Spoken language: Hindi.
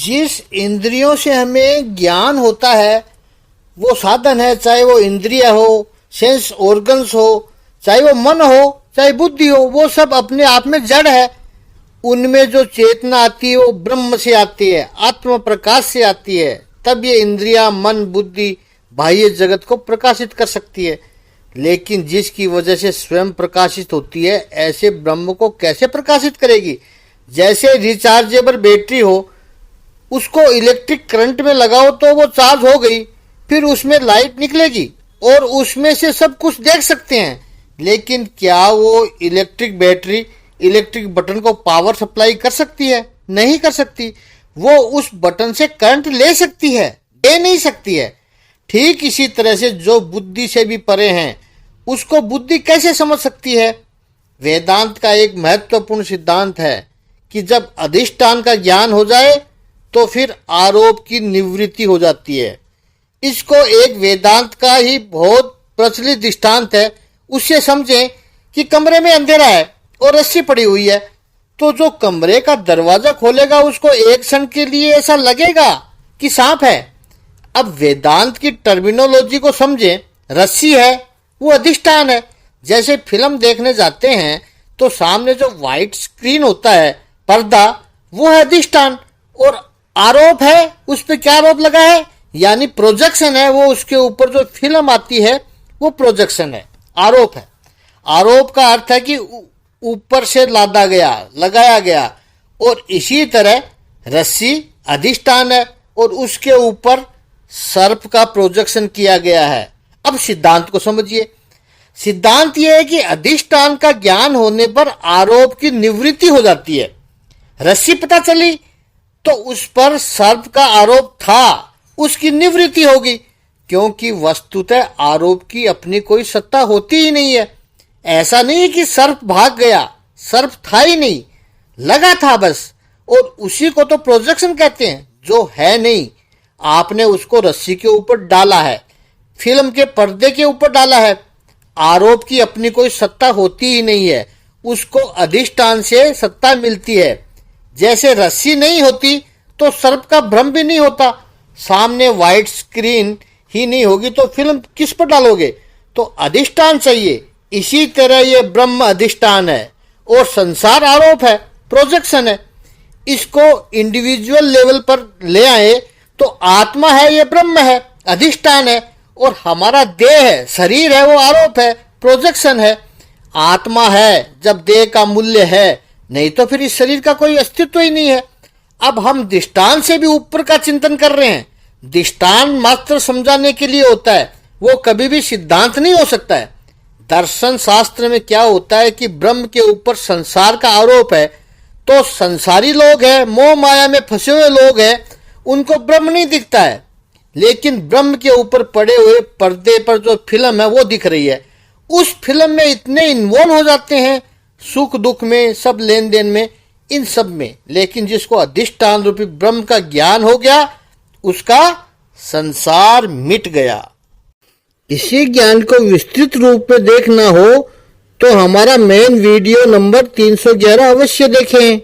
जिस इंद्रियों से हमें ज्ञान होता है वो साधन है, चाहे वो इंद्रिय हो, सेंस ऑर्गन्स हो, चाहे वो मन हो, चाहे बुद्धि हो, वो सब अपने आप में जड़ है। उनमें जो चेतना आती है वो ब्रह्म से आती है, आत्म प्रकाश से आती है। तब ये इंद्रिया, मन, बुद्धि बाह्य जगत को प्रकाशित कर सकती है। लेकिन जिसकी वजह से स्वयं प्रकाशित होती है, ऐसे ब्रह्म को कैसे प्रकाशित करेगी? जैसे रिचार्जेबल बैटरी हो, उसको इलेक्ट्रिक करंट में लगाओ तो वो चार्ज हो गई, फिर उसमें लाइट निकलेगी और उसमें से सब कुछ देख सकते हैं। लेकिन क्या वो इलेक्ट्रिक बैटरी इलेक्ट्रिक बटन को पावर सप्लाई कर सकती है? नहीं कर सकती। वो उस बटन से करंट ले सकती है, दे नहीं सकती है। ठीक इसी तरह से जो बुद्धि से भी परे हैं, उसको बुद्धि कैसे समझ सकती है? वेदांत का एक महत्वपूर्ण सिद्धांत है कि जब अधिष्ठान का ज्ञान हो जाए तो फिर आरोप की निवृत्ति हो जाती है। इसको एक वेदांत का ही बहुत प्रचलित दृष्टांत है। उससे समझें कि कमरे में अंधेरा है और रस्सी पड़ी हुई है, तो जो कमरे का दरवाजा खोलेगा उसको एक क्षण के लिए ऐसा लगेगा कि सांप है। अब वेदांत की टर्मिनोलॉजी को समझें। रस्सी है वो अधिष्ठान है। जैसे फिल्म देखने जाते हैं तो सामने जो व्हाइट स्क्रीन होता है, पर्दा, वो है अधिष्ठान। और आरोप है, उस पर क्या आरोप लगा है? यानी प्रोजेक्शन है। वो उसके ऊपर जो फिल्म आती है वो प्रोजेक्शन है, आरोप है। आरोप का अर्थ है कि ऊपर से लादा गया, लगाया गया। और इसी तरह रस्सी अधिष्ठान है और उसके ऊपर सर्प का प्रोजेक्शन किया गया है। अब सिद्धांत को समझिए। सिद्धांत यह है कि अधिष्ठान का ज्ञान होने पर आरोप की निवृत्ति हो जाती है। रस्सी पता चली तो उस पर सर्प का आरोप था, उसकी निवृत्ति होगी, क्योंकि वस्तुतः आरोप की अपनी कोई सत्ता होती ही नहीं है। ऐसा नहीं है कि सर्प भाग गया, सर्प था ही नहीं, लगा था बस। और उसी को तो प्रोजेक्शन कहते हैं, जो है नहीं। आपने उसको रस्सी के ऊपर डाला है, फिल्म के पर्दे के ऊपर डाला है। आरोप की अपनी कोई सत्ता होती ही नहीं है, उसको अधिष्ठान से सत्ता मिलती है। जैसे रस्सी नहीं होती तो सर्प का भ्रम भी नहीं होता। सामने व्हाइट स्क्रीन ही नहीं होगी तो फिल्म किस पर डालोगे? तो अधिष्ठान चाहिए। इसी तरह ये ब्रह्म अधिष्ठान है और संसार आरोप है, प्रोजेक्शन है। इसको इंडिविजुअल लेवल पर ले आए तो आत्मा है, ये ब्रह्म है, अधिष्ठान है। और हमारा देह है, शरीर है, वो आरोप है, प्रोजेक्शन है। आत्मा है जब देह का मूल्य है, नहीं तो फिर इस शरीर का कोई अस्तित्व ही नहीं है। अब हम दृष्टांत से भी ऊपर का चिंतन कर रहे हैं। दृष्टांत मात्र समझाने के लिए होता है, वो कभी भी सिद्धांत नहीं हो सकता है। दर्शन शास्त्र में क्या होता है कि ब्रह्म के ऊपर संसार का आरोप है, तो संसारी लोग हैं, मोह माया में फंसे हुए लोग हैं, उनको ब्रह्म नहीं दिखता है। लेकिन ब्रह्म के ऊपर पड़े हुए पर्दे पर जो फिल्म है वो दिख रही है। उस फिल्म में इतने इन्वॉल्व हो जाते हैं, सुख दुख में, सब लेन देन में, इन सब में। लेकिन जिसको अधिष्ठान रूपी ब्रह्म का ज्ञान हो गया, उसका संसार मिट गया। इसी ज्ञान को विस्तृत रूप में देखना हो तो हमारा मेन वीडियो नंबर 311 अवश्य देखें।